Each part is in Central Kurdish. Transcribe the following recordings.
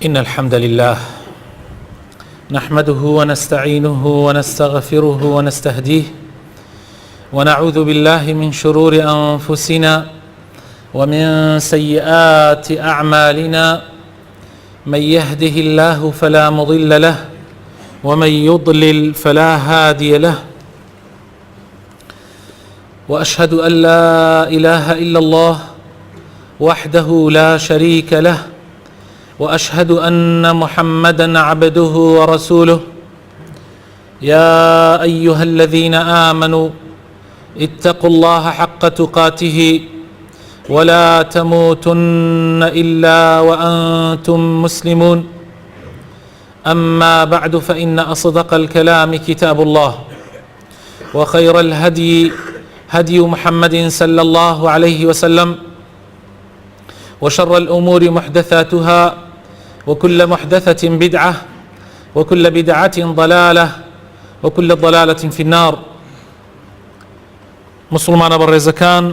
إن الحمد لله نحمده ونستعينه ونستغفره ونستهديه ونعوذ بالله من شرور أنفسنا ومن سيئات أعمالنا من يهده الله فلا مضل له ومن يضلل فلا هادي له وأشهد أن لا إله إلا الله وحده لا شريك له وأشهد أن محمدًا عبده ورسوله يا أيها الذين آمنوا اتقوا الله حق تقاته ولا تموتن إلا وأنتم مسلمون أما بعد فإن أصدق الكلام كتاب الله وخير الهدي هدي محمد صلى الله عليه وسلم وشر الأمور محدثاتها وكل محدثة بدعة وكل بدعة ضلالة وكل ضلالة في النار. مسلمان بەڕێزەکان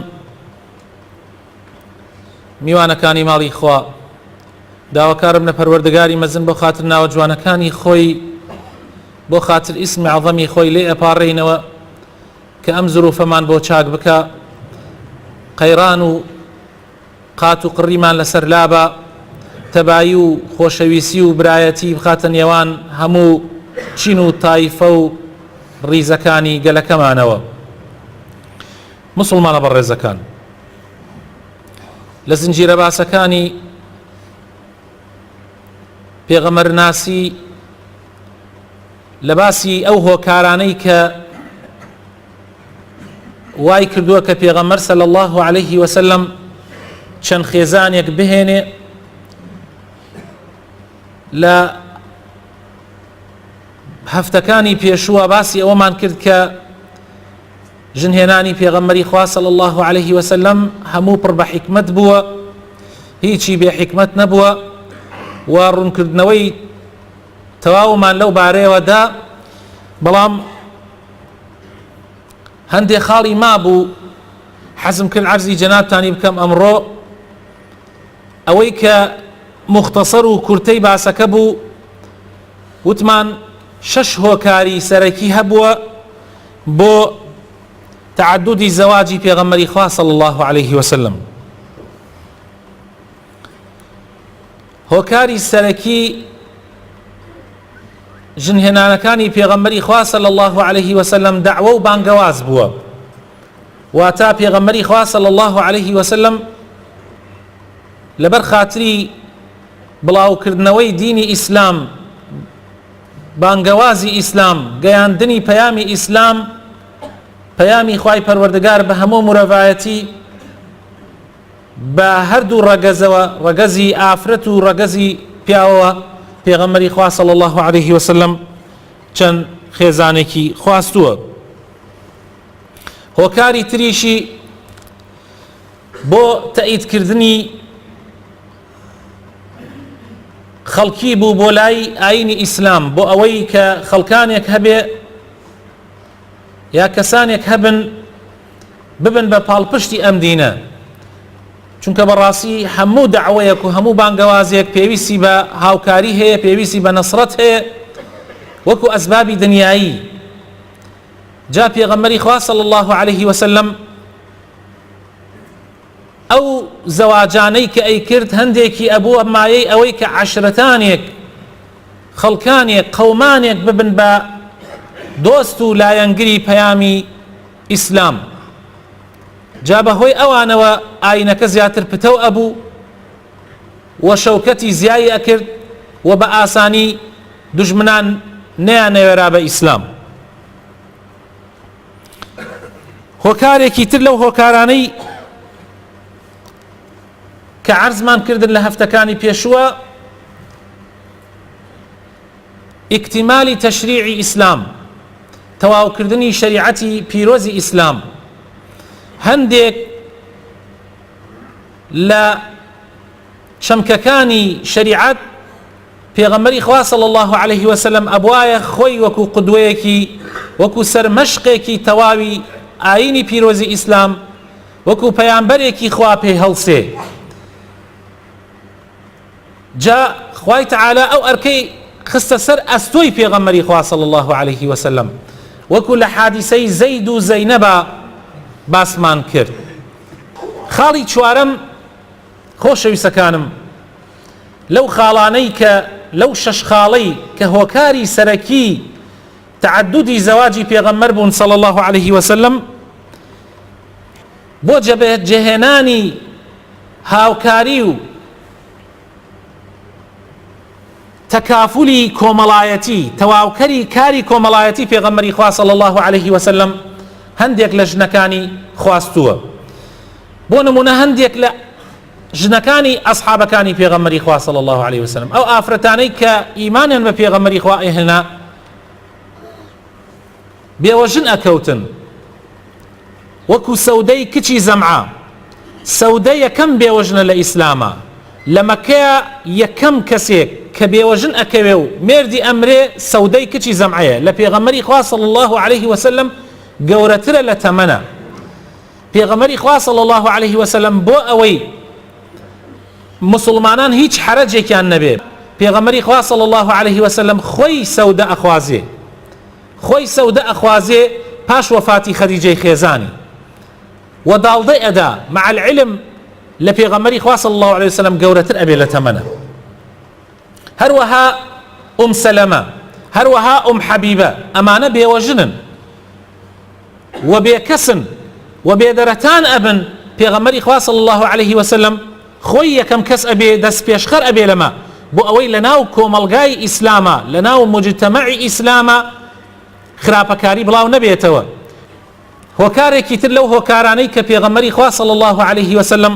میوانەکانی ماڵی خوا داواکارم لە پەروەردگاری مەزن بۆ خاتر ناوە جوانەکانی خۆی بۆ خاتر ئیسمی عەظەمی خۆی لێ ئەپاڕێینەوە کە ئەم زروفەمان بۆ چاک بکە قەیڕان و قات و قڕیمان لەسەر لابە تەبایی و خۆشەویستی و برایەتی بخاتە نێوان هەموو چین و تایفە و ڕیزەکانی گەلەکەمانەوە. مسلمانە بەڕێزەکان، لە زنجیرە باسەکانی پێغەمبەرناسی لە باسی ئەو هۆکارانەی کە وای کردووە کە پێغەمبەر صلی الله عليه وسلم چەند خێزانێک بهێنێ لە هەفتەکانی پێشووە باسی ئەوەمان کرد کە ژنهێنانی پێغەمبەری خوا صلی الله عليه وسلم هەموو پڕ بە حیکمەت بووە، هیچی بێ حیکمەت نەبووە و ڕوونکردنەوەی تەواومان لەو بارەیەوەدا، بەڵام هەندێک خاڵی مابوو حەزم کرد عەرزی جەنابتانی بکەم ئەمڕۆ، ئەوەی کە مختصر و کورتەی باسەکە بوو. وتمان 6 هۆکاری سەرەکی هەبووە بۆ تعددی زەواجی پێغەمبەری خوا صلی الله عليه وسلم. هۆکاری سەرەکی ژنهێنانەکانی پێغەمبەری خوا صلی الله عليه وسلم دعوە و بانگەواز بووە، واتە پێغەمبەری خوا صلی الله عليه وسلم لەبەر خاتری بڵاوکردنەوەی دینی ئیسلام، بانگەوازی ئیسلام، گەیاندنی پەیامی ئیسلام، پەیامی خوای پەروەردگار بە هەموو مرۆڤایەتی بە هەردوو ڕەگەزەوە، ڕەگەزی ئافرەت و ڕەگەزی پیاوەوە، پێغەمبەری خوا صلی الله عليه وسلم چەند خێزانێکی خواستووە. هۆکاری تریشی بۆ تەئیدکردنی خەڵکی بوو بۆ لای ئاینی ئیسلام، بۆ ئەوەی کە خەڵکانێک هەبێ یا کەسانێک هەبن ببن بە پاڵپشتی ئەم دینە، چونکە بەڕاستی هەموو دەعوەیەک و هەموو بانگەوازێک پێویستی بە هاوکاری هەیە، پێویستی بە نەسرەت هەیە وەکو ئەسبابی دنیایی. جا پێغەمبەری خوا صلی الله عليه وسلم ئەو زەواجانەی کە ئەیکرد هەندێکی ئەبووە مایەی ئەوەی کە عەشرەتانێک، خەڵکانێک، قەومانێک ببن بە دۆست و لایەنگری پەیامی ئیسلام. جا بەهۆی ئەوانەوە ئاینەکە زیاتر پتەو ئەبوو و شەوکەتی زیایی ئەکرد و بە ئاسانی دوژمنان نەیانەوێرا بە ئیسلام. هۆکارێکی تر لەو هۆکارانەی کە عەرزمان کردن لە هەفتەکانی پێشووە ئیکتیمالی تەشریعی ئیسلام، تەواوکردنی شەریعەتی پیرۆزی ئیسلام. هەندێک لە چەمکەکانی شەریعەت پێغەمبەری خوا صلی الله عليه وسلم ئەبوایە خۆی وەکو قودوەیەکی، وەکو سەرمەشقێکی تەواوی ئاینی پیرۆزی ئیسلام، وەکو پەیامبەرێکی خوا پێی هەڵسێ. جا خوای تعالی ئەو ئەرکەی خستە سەر ئەستۆی پێغەمبەری خوا صلی الله عليه وسلم وەکو لە حادیسەی زەید و زەینەبە باسمان کرد. خاڵی چوارەم خۆشەویستەکانم لەو خاڵانەی کە لەو شەش خاڵەی کە هۆکاری سەرەکی تعددی زەواجی پێغەمبەر بوون صلی الله عليه وسلم بۆ جێهێنانی هاوکاری و تەکافولی کۆمەڵایەتی تەواوکەری کاری کۆمەڵایەتی پێغەمبەری خوا صلی الله عليه وسلم هەندێک لە ژنەکانی خواستووە. بۆ نمونە هەندێک لە ژنەکانی ئەصحابەکانی پێغەمبەری خوا صلی الله عليه وسلم ئەو ئافرەتانەی کە ئیمانیان بە پێغەمبەری خوا ئێهێنا بێوەژن ئەکەوتن، وەکو سەودەی کچی زەمعە. سەودە یەکەم بێوەژنە لە ئیسلامە، لە مەکەیە یەکەم کەسێک کە بێوەژن ئەکەوێ و مێردی ئەمرێ سەودەی کچی زەمعەیە. لە پێغەمبەری خوا صلی الله عليه وسلم گەورەترە لە تەمەنە. پێغەمبەری خوا صلی الله عليه وسلم بۆ ئەوەی مسلمانان هیچ حرەجێکیان نەبێ، پێغەمبەری خوا صلی الله عليه وسلم خۆی سەودە ئەخوازێ، خۆی سەودە ئەخوازێ پاش وەفاتی خەدیجەی خێزانی و داڵدەی ئەدا مع العلم لە پێغەمبەری خوا صلی الله عليه وسلم گەورەتر ئەبێ لە تەمەنە. هەروەها سەلەمە، هەروەها حەبیبە، ئەمانە بێوەژنن و بێکەسن و بێدەرەتان ئەبن. پێغەمبەری خوا صلی الله عليه وسلم خۆی یەکەم کەس ئەبێ دەست پێشخەر ئەبێ لەمە بۆ ئەوەی لەناو کۆمەڵگای ئیسلامە لەناو مجتەمەعی ئیسلامە خراپەکاری بڵاو نەبێتەوە. هۆکارێکی تر لەو هۆکارانەی کە پێغەمبەری خوا صلی الله عليه وسلم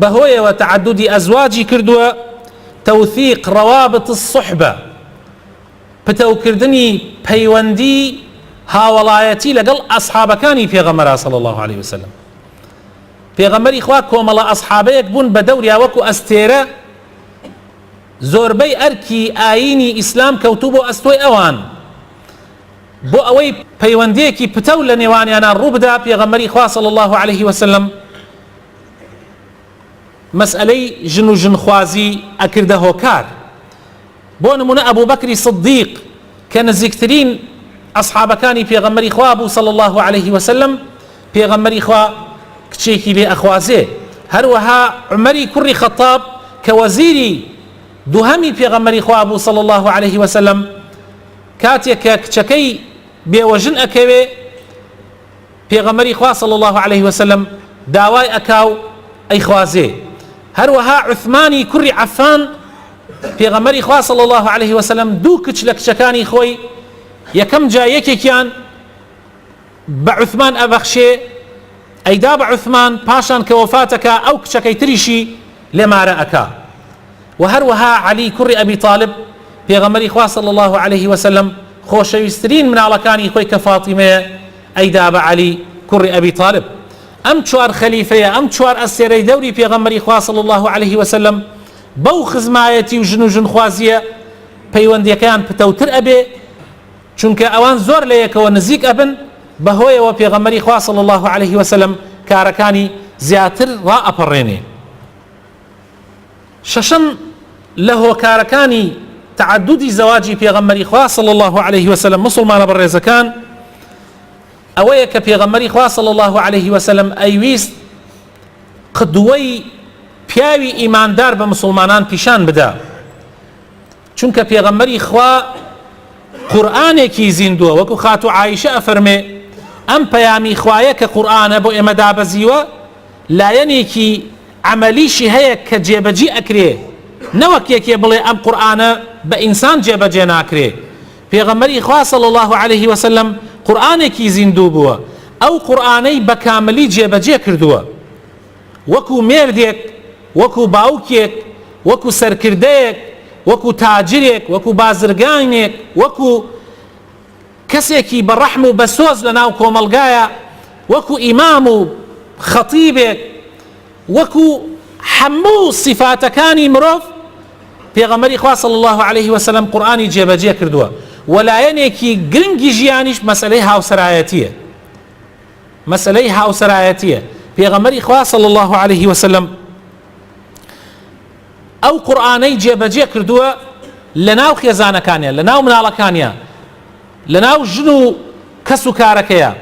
بەهۆیەوە تعددی ئەزواجی کردووە تەوثیق ڕەوابط الصحبە، پتەوکردنی پەیوەندی هاوڵایەتی لەگەڵ ئەصحابەکانی پێغەمبەر صلی الله عليه وسلم. پێغەمبەری خوا کۆمەڵە ئەصحابەیەک بوون بە دەوریا وەکو ئەستێرە، زۆربەی ئەرکی ئاینی ئیسلام کەوتوو بۆ ئەستۆی ئەوان بۆ ئەوەی پەیوەندیەکی پتە لە نێوانیانان ڕوو بدا. پێغەمبەری خوا صلی الله عليه وسلم مەسئلەی ژن و ژنخوازی ئەکردە هۆکار. بۆ نمونە ئەبوو بەکری سدیق کە نزیکترین ئەصحابەکانی پێغەمبەری خوا بوو صلی الله عليه وسلم، پێغەمبەری خوا کچێکی لێ ئەخوازێ. هەروەها عومەری کوڕی خەتاب کە وەزیری دووهەمی پێغەمبەری خوا بوو صلی الله عليه وسلم، کاتێک کە کچەکەی بێوەژن ئەکەوێ پێغەمبەری خوا صلی الله عليه وسلم داوای ئەکاو ئەیخوازێ. هەروەها عوثمانی کوڕی عەفان پێغەمبەری خوا صلی الله عليه وسلم دوو کچ لە کچەکانی خۆی یەکەم جا یەکێکیان بە عوثمان ئەبەخشێ، ئەیدا بە عوثمان، پاشان کە وەفاتەکە ئەو کچەکەی تریشی لێمارە ئەکا. و هەروەها عەلی کوڕی ئەبی طالب پێغەمبەری خوا صلی الله عليه وسلم خۆشەویستترین مناڵەکانی خۆی کە فاتیمەیە ئەیدا بە عەلی کوڕی ئەبی طالب. ئەم چوار خەلیفەیە، ئەم چوار ئەستێرەی دەوری پێغەمبەری خوا صلی الله عليه وسلم بەو خزمایەتی و ژن و ژنخوازیە پەیوەندیەکەیان پتەوتر ئەبێ، چونکە ئەوان زۆر لە یەکەوە نزیک ئەبن، بەهۆیەوە پێغەمبەری خوا صلی الله عليه وسلم کارەکانی زیاتر ڕائەپەڕێنێ. شەشەم لە هۆکارەکانی تعددی زەواجی پێغەمبەری خوا صلی الله عليه وسلم مسلمانە بەڕێزەکان ئەوەیە کە پێغەمبەری خوا صلی الله عليه وسلم ئەیویست قدوەی پیاوی ئیماندار بە مسلمانان پیشان بدا، چونکە پێغەمبەری خوا قورئانێکی زیندووە، وەکو خاتو عایشە ئەفەرمێ ئەم پەیامی خوایە کە قورئانە بۆ ئێمە دابەزیوە لایەنێکی عەمەلیشی هەیە کە جێبەجێ ئەکرێ، نەوەک یەکێ بڵێ ئەم قورئانە بە ئینسان جێبەجێ ناکرێ. پێغەمبەری خوا صلی الله عليه وسلم قورئانێکی زیندوو بووە، ئەو قورئانەی بە کاملی جێبەجێ کردووە، وەکو مێردێک، وەکو باوکێک، وەکو سەرکردەیەک، وەکو تاجرێک، وەکو بازرگانێک، وەکو کەسێکی بە ڕەحم و بە سۆز لە ناو کۆمەڵگایە، وەکو ئیمام و خەتیبێک، وەکو هەموو صفاتەکانی مرۆڤ پێغەمبەری خوا صلی الله عليه وسلم قورئانی جێبەجێ کردووە. وەلایەنێکی گرنگی ژیانیش مەسەلەی هاوسەرایەتیە، مەسەلەی هاوسەرایەتیە. پێغەمبەری خوا صلی الله عليه وسلم ئەو قورئانەی جێبەجێ کردووە لە ناو خێزانەکانیە، لە ناو مناڵەکانیە، لە ناو ژن و کەس و کارەکەیە،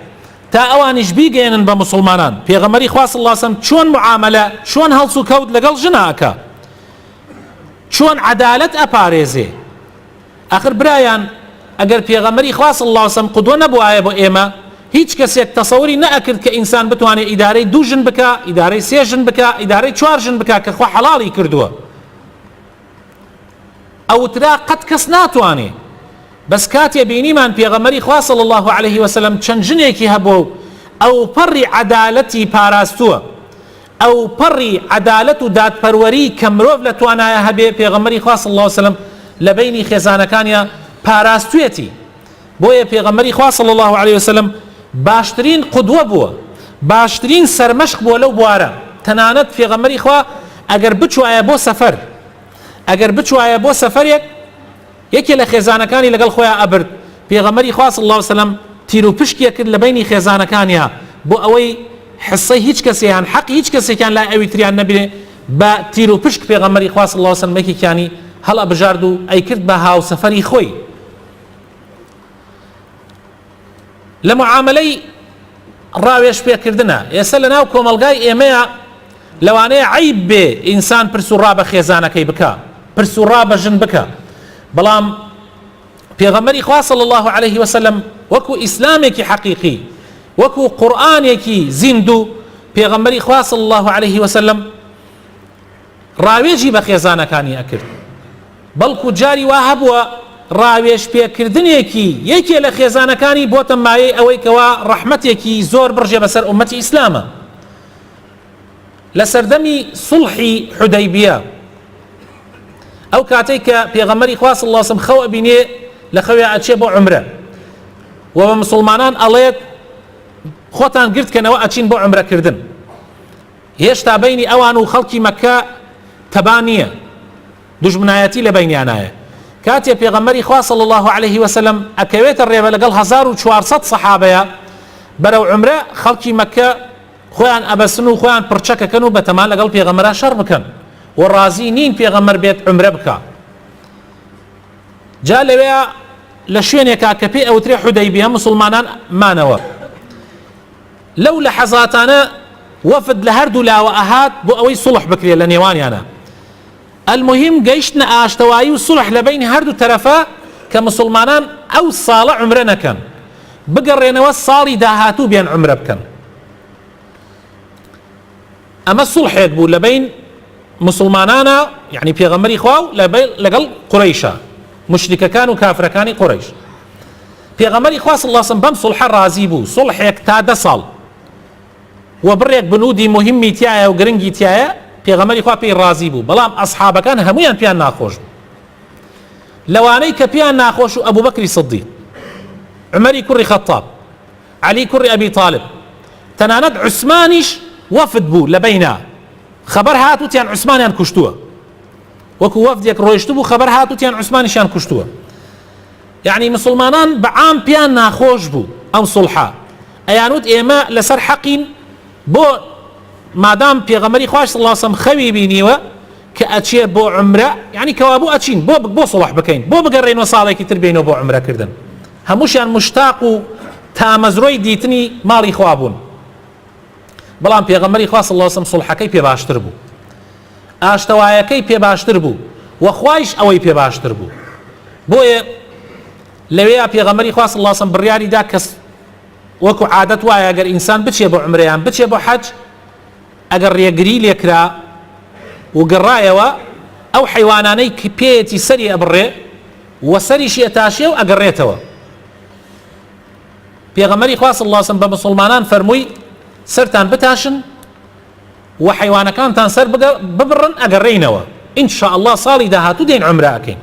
تا ئەوانیش بیگەێنن بە موسڵمانان. پێغەمبەری خوا صلی الله علیه وسلم چۆن معاملە، چۆن هەڵس و کەوت لەگەڵ ژناکە، چۆن عەدالەت ئەپارێزێ. ئاخر برایان ئەگەر پێغەمبەری خوا صلی الله علیه وسلم قودوە نەبوایە بۆ ئێمە، هیچ کەسێک تەسەووری نەئەکرد کە ئینسان بتوانێت ئیدارەی 2 ژن بکە، ئیدارەی 3 ژن بکە، ئیدارەی 4 ژن بکە کە خوا حەڵاڵی کردووە. ئەوترا قەت کەس ناتوانێ. بەس کاتێ بینیمان پێغەمبەری خوا صلی الله علیه وسلم چەند ژنێکی هەبوو ئەو پەڕی عەدالەتی پاراستووە، ئەو پەڕی عەدالەت و دادپەروەری کە مرۆڤ لە توانایە هەبێ پێغەمبەری خوا صلی الله علیه وسلم لە بینی خێزانەکانیە پاراستوێتی. بۆیە پێغەمبەری خوا صلی الله علیه وسلم باشترین قودوە بووە، باشترین سەرمەشق بووە لەو بوارە. تەنانەت پێغەمبەری خوا ئەگەر بچوایە بۆ سەفەر، ئەگەر بچوایە بۆ سەفەرێک، یەکێ لە خێزانەکانی لەگەڵ خۆیان ئەبرد، پێغەمبەری خوا صلی الله علیه وسلم تیر و پشکیە کرد لە بینی خێزانەکانیە بۆ ئەوەی حسەی هیچ کەسێیان، حەقی هیچ کەسێکیان لای ئەوی تریان نەبێ، بە تیر و پشک پێغەمبەری خوا صلی الله علیه وسلم یەکێکیانی هەڵە بژارد و ئەیکرد بە هاو سەفەری خۆی. لە معاملەی ڕاوێش پێکردنە ئێستا لە ناو کۆمەلگای ئێمەیە لەوانەیە عیب بێ ئینسان پرس و ڕا بە خێزانەکەی بکە، پرس و ڕا بە ژن بکە، بەڵام پێغەمبەری خوا صلی الله علیه وسلم وەکو ئیسلامێکی حەقیقی، وەکو قورئانێکی زیندوو، پێغەمبەری خوا صلی الله علیه وسلم ڕاوێژی بە خێزانەکانی ئەکرد. بەڵکو جاری وا هەبووە ڕاوێژ پێکردنێکی یەکێ لە خێزانەکانی بۆتە مایەی ئەوەی کەوا ڕەحمەتێکی زۆر بڕژێ بەسەر ئومەتی ئیسلامە. لە سەردەمی سوڵحی حودەیبیە، ئەو کاتەی کە پێغەمبەری خوا صلی الله علیه وسلم خەو ئەبینێ لە خەوێ ئەچێ بۆ عومرە و بە مسڵمانان ئەڵێت خۆتان گرتکەنەوە ئەچین بۆ عومرەکردن. هێشتا بینی ئەوان و خەڵکی مەکە تەبان نییە، دوژمنایەتی لە بینیانایە. کاتێ پێغەمبەری خوا صلی الله علیه وسلم ئەکەوێتە ڕێبە لەگەڵ 1400 سەحابەیە بەرەو عومرە، خەڵکی مەکە خۆیان ئەبەسن و خۆیان پڕچەکەکەن و بەتەمان لەگەڵ پێغەمبەرا شەڕ بکەن و ڕازی نین پێغەمبەر بێت عومرە بکە. جا لەوەیە لە شوێنێکا کە پێی ئەوترێ حودەیبیە مسڵمانان مانەوە. لەو لە حەزاتانە وەفد لە هەردوو لاوە ئەهات بۆ ئەوەی سوڵح بکرێت لە نێوانیانە. المهم گەیشتنە ئاشتەوایی و سوڵح لە بینی هەردوو تەرەفە کە مسڵمانان ئەو ساڵە عومرە نەکەن، بگەڕێنەوە ساڵی داهاتوو بێن عومرە بکەن. ئەمە سوڵحێک بوو لە بین مسلمانانە، یعنی پێغەمبەری خوا و لەگەڵ قوڕەیشە، مشریکەکان و کافرەکانی قوڕەیش. پێغەمبەری خوا صلی الله علیه وسلم بەم سوڵحە ڕازی بوو، سوڵحێک تا 10 ساڵ و بڕێک بنوودی مهمی تایە و گرنگی تایە، پێغەمبەری خوا پێی ڕازی بوو. بەڵام ئەسحابەکان هەمویان پێیان ناخۆش بوو. لەوانەی کە پێیان ناخۆش و ئەبوو بەکری سیدیق، عومەری کوڕی خەتاب، عەلی کوڕی ئەبی طالب، تەنانەت عوسمانیش وەفد بوو لە بەینا، خەبەر هاتووتیان عوسمانیان کوشتووە، وەکو وەفدێک ڕۆیشتوو بوو خەبەر هاتووتیان عوسمانیشیان کوشتووە. یعنی مسلمانان بەعام پێیان ناخۆش بوو ئەم سوڵحە، ئەیانوت ئێمە لەسەر حەقین، بۆ مادام پێغەمبەری خوا صلی الله علیه وسلم خەوی بینیوە کە ئەچێ بۆ عومرە، یعنی کەوابوو ئەچین بۆ سوڵح بکەین، بۆ بگەڕێنەوە ساڵێکی تر بێنەوە بۆ عومرەکردن. هەمووشیان مشتاق و تامەزرۆی دیتنی ماڵی خوا بوون. بەڵام پێغەمبەری خوا صلی الله علیه وسلم سوڵحەکەی پێ باشتر بوو، ئاشتەوایەکەی پێ باشتر بوو و خوایش ئەوەی پێ باشتر بوو. بۆیە لەوەیە پێغەمبەری خوا صلی الله علیه وسلم بڕیاری دا کەس وەکو عادەت وایە ئەگەر ئینسان بچێ بۆ عومرەیان بچێ بۆ حەج، ئەگەر ڕێگری لێکرا و گەڕایەوە ئەو حیوانانەی کە پێیەتی سەری ئەبڕێ و سەریشی ئەتاشێ و ئەگەڕێتەوە. پێغەمبەری خوا صلی الله علیه وسلم بە مسڵمانان فەرمووی سەرتان بتاشن و حیوانەکانتان سەر ببڕن ئەگەڕێینەوە، ئینشاء الله ساڵی داهاتوو دێین عومرە ئەکەین.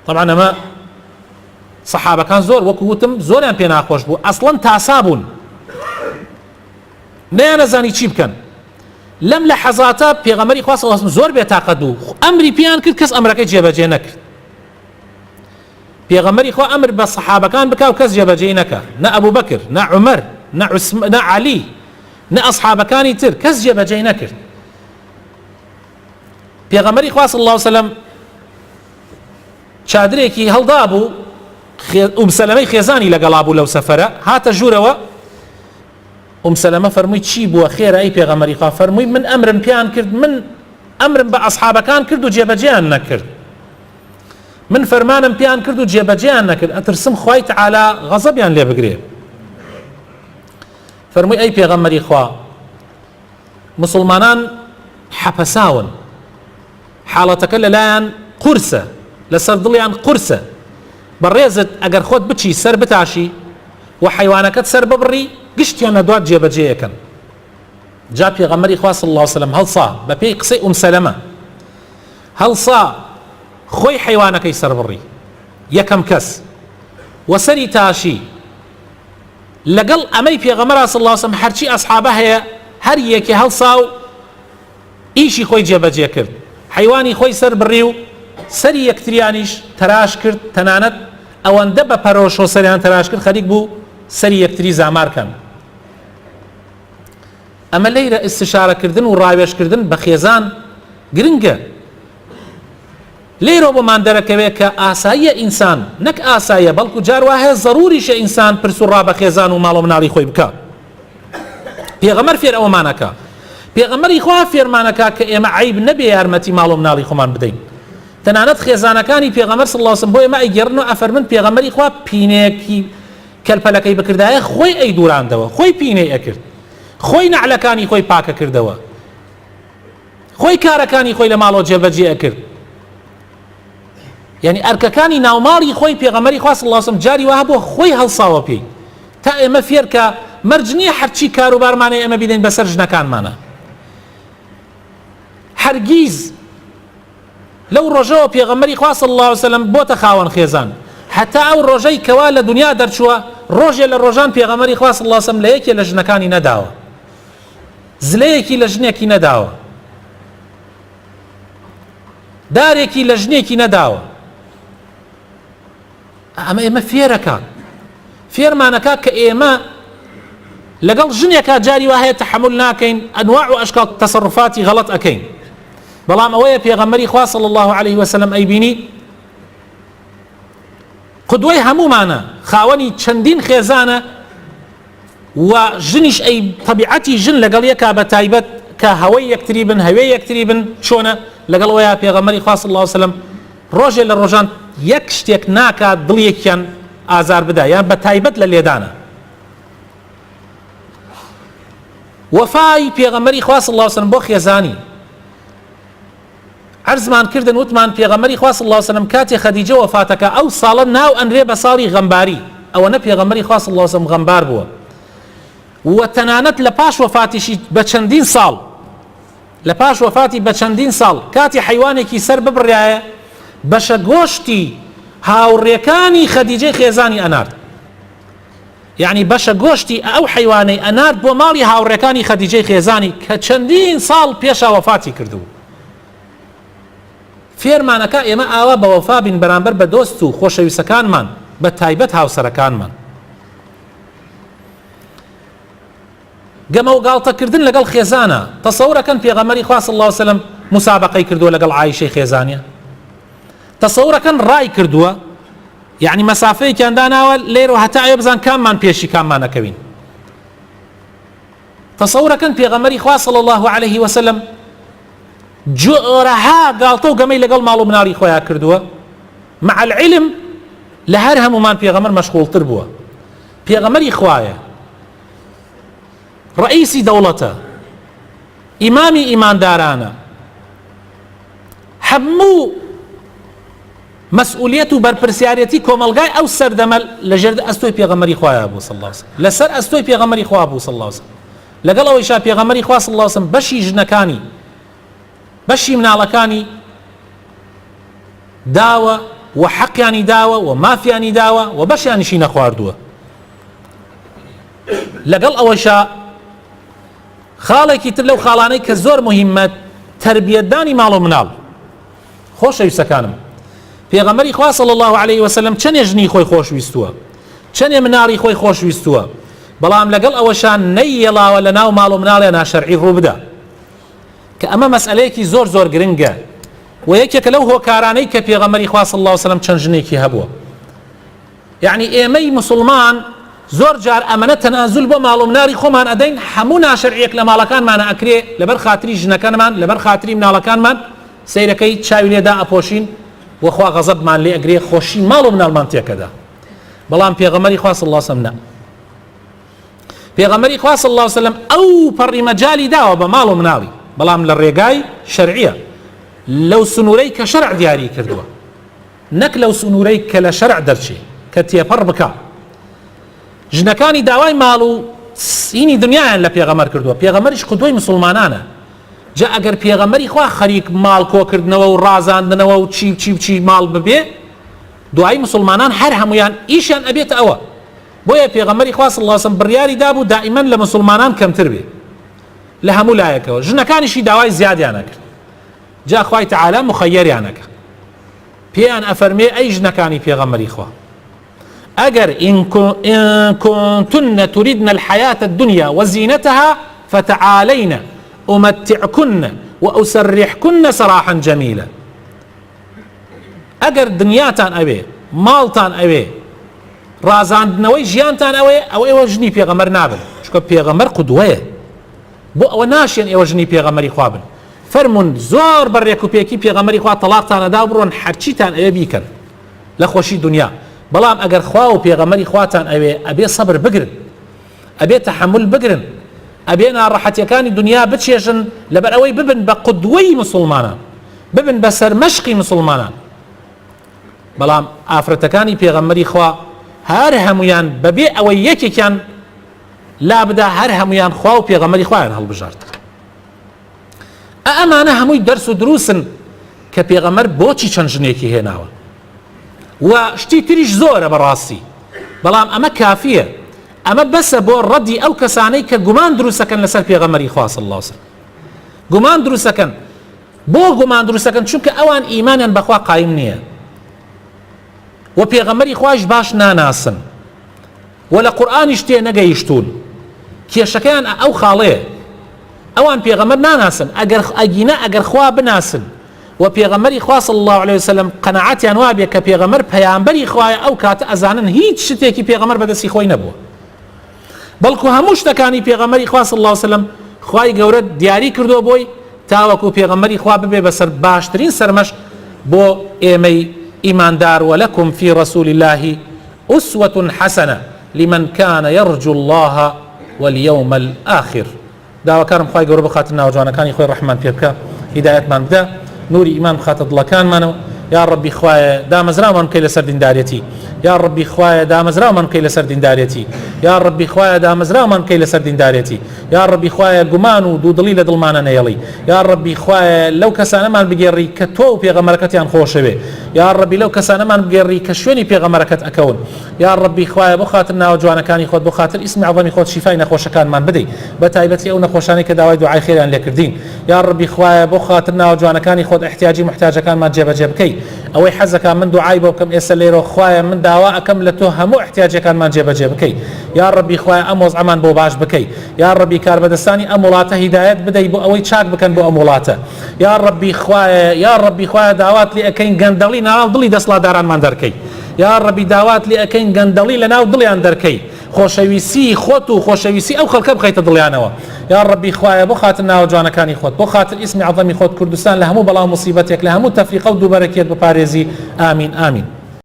طبعا ئەمە سەحابەکان زۆر وەکو وتم زۆریان پێ ناخۆش بوو، ئەسڵەن تاسا بوون، نەیانەزانی چی بکەن. لەم لە حەزاتە پێغەمبەری خوا صلی الله علیه وسلم زۆر بێتاقەت بوو، ئەمری پێیان کرد کەس ئەمرەکەی جێبەجێ نەکرد. پێغەمبەری خوا ئەمر بە سەحابەکان بکا و کەس جێبەجێ نەکا، نە ئەبوو بەکر، نە عومەر، نە عەلی، نە ئەسحابەکانی تر، کەس جێبەجێ نەکرد. پێغەمبەری خوا صلی الله علیه وسلم چادرێکی هەڵدا بوو، سەلەمەی خێزانی لەگەڵا بوو لەو سەفەرە، هاتە ژوورەوە. سەلەمە فەرمووی چی بووە خێرە ئەی پێغەمبەری خوا؟ فەرمووی من ئەمرم پیان کرد، من ئەمرم بە ئەصحابەکان کرد و جێبەجێیان نەکرد، من فەرمانم پیان کرد و جێبەجێیان نەکرد، ئەترسم خوای تەعالا غەزەبیان لێ بگرێ. فەرمووی ئەی پێغەمبەری خوا، مسلمانان حەپەساون، حاڵەتەکە لەلایەن قورسە، لەسەر دڵیان قورسە، بەڕێزت ئەگەر خۆت بچی سەر بتاشی و حیوانەکەت سەر ببڕی گشتیان لە دوات جێبەجێیەکەن. جا پێغەمبەری خوا صلی الله علیه وسلم هەڵسا بە پێی قسەی سەلەمە، هەڵسا خۆی حیوانەکەی سەر بڕی یەکەم کەس و سەری تاشی. لەگەڵ ئەمەی پێغەمبەر صلی الله علیه وسلم هەرچی ئەصحابە هەیە هەر یەکێ هەڵسا و ئیشی خۆی جێبەجێ کرد، حیوانی خۆی سەر بڕی و سەری یەکتریانیش تەراش کرد، تەنانەت ئەوەندە بە پەرۆشۆ سەریان تەراش کرد خەریک بوو سەری یەکتری زامارکەن. ئەمە لەیرە ئستشارەکردن و ڕاوێژکردن بە خێزان گرنگە. لێرە بۆمان دەرەکەوێت کە ئاساییە ئینسان نەک ئاساییە، بەڵکو جار وایە ضروریشە ئینسان پرس و ڕا بە خێزان و ماڵ و مناڵی خۆی بکە. پێغەمبەر فێر ئەوەمانەکە، پێغەمبەری خوا فێرمانەکە کە ئێمە عیب نەبێ یارمەتی ماڵ و مناڵی خۆمان بدەین. تەنانەت خێزانەکانی پێغەمبەر صلی الله علیه وسلم بۆ ئێمە ئەیگەڕن و ئەفەرمن پێغەمبەری خوا پینەیەکی کەلپەلەکەی بکردایە خۆی ئەیدوراندەوە، خۆی پینەی ئەکرد، خۆی نەعلەکانی خۆی پاکە کردەوە، خۆی کارەکانی خۆی لە ماڵەوە جێبەجێ ئەکرد. یعنی ئەرکەکانی ناوماڵی خۆی پێغەمبەری خوا صلی الله علیه وسلم جاری وها بۆ خۆی هەڵساوە پێی، تا ئێمە فێر کە مەرج نییە هەرچی کاروبارمانەیە ئێمە بیدەین بەسەر ژنەکانمانە. هەرگیز لەو ڕۆژەوە پێغەمبەری خوا صلی الله علیه وسلم بۆتە خاوەن خێزان، هەتا ئەو ڕۆژەی کەوا لە دنیا دەرچووە ڕۆژێ لە ڕۆژان پێغەمبەری خوا صلی الله علیه وسلم لە یەکێ لە ژنەکانی نەداوە، زلەیەکی لە ژنێکی نەداوە، دارێکی لە ژنێکی نەداوە. ئەمە ئێمە فێرەکە، فێرمانەکە کە ئێمە لەگەڵ ژنێکە جاری وا هەیە تەحمل ناکەین، ئەنواع و ئەشکال تەسەڕفاتی غەڵەت ئەکەین. بەڵام ئەوەیە پێغەمبەری خوا صلی الله علیه وسلم ئەیبینی قودوەی هەمومانە، خاوەنی چەندین خێزانە و ژنیش ئەی طەبیعەتی ژن لەگەڵ یەکا بە تایبەت کە هەوەی یەکتری بن، هەوێی یەکتری بن، چۆنە لەگەڵ ئەوەیە پێغەمبەری خوا صلی الله علیه وسلم ڕۆژێ لە ڕۆژان یەک شتێک ناکات دڵیەکیان ئازار بدا، یان بە تایبەت لە لێدانە. وەفای پێغەمبەری خوا صلی الله علیه وسلم بۆ خێزانی عرزمان کردن، وتمان پێغەمبەری خوا صلی الله علیه وسلم کاتێ خەدیجە وەفاتەکە ئەو ساڵە ناو ئەنرێ بە ساڵی غەمباری، ئەوەنە پێغەمبەری خوا صلی الله علیه وسلم غەمبار بووە و تەنانەت لە پاش وەفاتیشی بە چەندین ساڵ، لە پاش وەفاتی بە چەندین ساڵ کاتی حیوانێکی سەر ببڕایە بەشە گۆشتی هاوڕێکانی خەدیجەی خێزانی ئەنارد، یعنی بەشە گۆشتی ئەو حیوانەی ئەنارد بۆ ماڵی هاوڕێکانی خەدیجەی خێزانی کە چەندین ساڵ پێشا وەفاتی کردو. فێرمانەکە ئێمە ئاوا بە وەفا بین بەرامبەر بە دۆست و خۆشەویستەکانمان، بە تایبەت هاوسەرەکانمان. گەمە و گاڵتەکردن لەگەڵ خێزانە، تەسەورەکەن پێغەمبەری خوا صلی الله علیه وسلم مسابقەی کردووە لەگەڵ عایشەی خێزانیە، تەسەورەکەن ڕای کردووە، یعنی مەسافەیەکیان داناوە لێرە هەتا ئێوە بزان کاممان پێشی کاممان نەکەوین. تەسەورەکەن پێغەمبەری خوا صلی الله علیه وسلم جۆرەها گاڵتە و گەمەی لەگەڵ ماڵ و مناڵی خۆیان کردووە، مع العلم لە هەر هەمومان پێغەمبەر مەشغوڵتر بووە. پێغەمبەری خوایە، ڕئیسی دەوڵەتە، ئیمامی ئیماندارانە، هەموو مەسئولیەت و بەرپرسیارەتی کۆمەلگای ئەو سەردەمە لەژێر ئەستۆی پێغەمبەری خوایە بوو صلی الله علیه وسلم، لەسەر ئەستۆی پێغەمبەری خوا بوو صلی الله علیه وسلم. لەگەڵ ئەوەیشا پێغەمبەری خوا صلی الله علیه وسلم بەشی ژنەکانی بەشی مناڵەکانی داوە و حەقیانی داوە و مافیانی داوە و بەشیانیشی نەخواردووە. لەگەڵ ئەوەیشا خاڵێکی تر لەو خاڵانەی کە زۆر مهمە تربیەتدانی ماڵ و مناڵ. خۆشەویستەکانم، پێغەمبەری خوا صلی الله علیه وسلم چەندێ ژنی خۆی خۆشویستووە، چەندێ مناڵی خۆی خۆشویستووە، بەڵام لەگەڵ ئەوەشان نەیەڵاوە لە ناو ماڵ و مناڵێ ناشەرعی ڕوو بدە، کە ئەمە مەسئلەیەکی زۆر زۆر گرنگە. و یەکێکە لەو هۆکارانەی کە پێغەمبەری خوا صلی الله علیه وسلم چەند ژنێکی هەبووە. یعنی ئێمەی مسلمان زۆر جار ئەمەنە تەنازول بۆ ماڵ و مناری خۆمان ئەدەین، هەموو ناشەرعیەک لە ماڵەکانمانە ئەکرێ لەبەر خاتری ژنەکانمان، لەبەر خاتری مناڵەکانمان سەیرەکەی چاوی لێدا ئەپۆشین وەخوا غەزەبمان لێ ئەگرێ، خۆشی ماڵ و مناڵمان تێکەدا. بەڵام پێغەمبەری خوا صلی الله علیه وسلم پێغەمبەری خوا صلی الله علیه وسلم ئەو پەڕی مەجالی داوە بە ماڵ و مناڵی، بەڵام لە ڕێگای شەرعیە، لەو سنوورەی کە شەرع دیاری کردووە، نەک لەو سنوورەی کە لە شەرع دەرچێ کە تێپەڕ بکە. ژنەکانی داوای ماڵ و سینی دنیایان لە پێغەمبەر کردووە، پێغەمبەریش قودوەی مسلمانانە. جا ئەگەر پێغەمبەری خوا خەریک ماڵ کۆکردنەوە و ڕازاندنەوە و چی ماڵ ببێ، دوایی مسلمانان هەر هەمویان ئیشیان ئەبێت ئەوە. بۆیە پێغەمبەری خوا صلی الله علیه وسلم بڕیاری دابوو دائیمەن لە مسلمانان کەمتر بێ لە هەموو لایەکەوە. ژنەکانیشی داوای زیادیان کرد. جا خوای تعالی مخەیەریانەکە، پێیان ئەفەرمێ ئەی ژنەکانی پێغەمبەری خوا، ئەگەر إن كنتن تريدن الحياة الدنيا وزينتها فتعالين أمتعكن وأسرحكن سراحا جميلا. ئەگەر دنیاتان ئەوێ، ماڵتان ئەوێ، ڕازاندنەوەی ژیانتان ئەوێ، ئێوە ژنی پێغەمبەر نابن، چونکە پێغەمبەر قودوەیە. بۆ ئەوە ناشێن ئێوە ژنی پێغەمبەری خوا بن. فەرمون زۆر بەڕێک و پێکی پێغەمبەری خوا تەلاقتانەدا بڕۆن هەرچیتان ئەوێ بیکەن لە خۆشی دنیا. بەڵام ئەگەر خوا و پێغەمبەری خواتان ئەوێ، ئەبێ سەبر بگرن، ئەبێ تەحەمل بگرن، ئەبێ ناڕەحەتیەکانی دنیا بچێژن لەبەر ئەوەی ببن بە قودوەی مسلمانان، ببن بە سەرمەشقی مسلمانان. بەڵام ئافرەتەکانی پێغەمبەری خوا هەر هەمویان بەبێ ئەوەی یەکێکیان لا بدا، هەر هەمویان خوا و پێغەمبەری خوایان هەڵبژارد. ئەمانە هەمووی دەرس و دروسن کە پێغەمبەر بۆچی چەند ژنێکی هێناوە، و شتی تریش زۆرە بەڕاستی، بەڵام ئەمە کافیە. ئەمە بەسە بۆ ڕەدی ئەو کەسانەی کە گومان دروستەکەن لەسەر پێغەمبەری خوا صلی الله علیه وسلم. گومان دروستەکەن. بۆ گومان دروستەکەن؟ چونکە ئەوان ئیمانیان بەخوا قایم نییە و پێغەمبەری خوایش باش ناناسن و لە قورئانیش تێ نەگەیشتون. کێشەکەیان ئەو خاڵەیە، ئەوان پێغەمبەر ناناسن. ئەگەر خوا بناسن و پێغەمبەری خوا صلی الله علیه وسلم قەناعەتیان وابێ کە پێغەمبەر پەیامبەری خوایە، ئەو کاتە ئەزانن هیچ شتێکی پێغەمبەر بەدەستی خۆی نەبووە، بەڵکو هەموو شتەکانی پێغەمبەری خوا صلی الله علیه وسلم خوای گەورە دیاری کردووە بۆی تاوەکو پێغەمبەری خوا ببێ بەسەر باشترین سەرمەشق بۆ ئێمەی ئیماندار. ولكم في رسول الله أسوة حسنة لمن كان يرجو الله واليوم الآخر. داواکارم خوای گەورە بخاتە ناوجوانەکانی خۆی ڕەحمان پێ بکە، هیدایەتمان بدە، نوری ئیمان بخاتە دڵەکانمانەوە. یا ڕەبی خوایە دامەزرامان بکەی لەسەر دیندارەتی، یا ڕەبی خوایە دامەزرامان بکەی لەسەر دیندارەتی، یا ڕەبی خوایە دامەزرامان بکەی لەسەر دیندارەتی، یا ڕەبی خوایە گومان و دوودڵی لە دڵمانە نەیەڵی، یا ڕەبی خوایە لەو کەسانەمان بگێڕی کە تۆ و پێغەمبەرەکەتیان خۆشەوێ، یا ڕەبی لەو کەسانەمان بگێڕی کە شوێنی پێغەمبەرەکەت ئەکەون، یا ڕەبی خوایە بۆ خاتر ناوجوانەکانی خۆت، بۆ خاتر ئیسمی عەظەمی خۆت شیفای نەخۆشەکانمان بدەی، بە تایبەتی ئەو نەخۆشانەی کە داوای دوعای خێریان لێکردین. یا ڕەبی خوایە بۆ خاتر ناوجوانەکانی خۆت احتیاجی محتاجەکانمان جێبەجێ بکەی. ئەوەی حەزەکە من دوعای بۆ بکەم ئێستا لێرە، خوایە من داوا ئەکەم لە تۆ هەموو احتیاجەکانمان جێبەجێ بکەی. یا ڕەبی خوایە ئەم وەزعەمان بۆ باش بکەی. یا ڕەبی کاربەدەستانی ئەم وڵاتە هیدایەت بدەی بۆ ئەوەی چاک بکەن بۆ ئەم وڵاتە. یا ڕەبی خوایە داوات لێ ئەەکەین گەندەڵی ناو دڵی دەسڵاتدارانمان دەرکەی. یا ڕەبی داوات لێ ئەەکەین گەندەڵی لە ناو دڵیان دەرکەی، خۆشەویستی خۆت و خۆشەویستی ئەو خەڵکە بخەیتە دڵیانەوە. یا ڕەبی خوایە بۆ خاتر ناوجوانەکانی خۆت، بۆ خاتر ئیسمی عەظەمی خۆت کوردستان لە هەموو بەڵاو موسیبەتێک، لە هەموو تەفریقە و دووبەرەکێت بپارێزی. ئامین ئامین.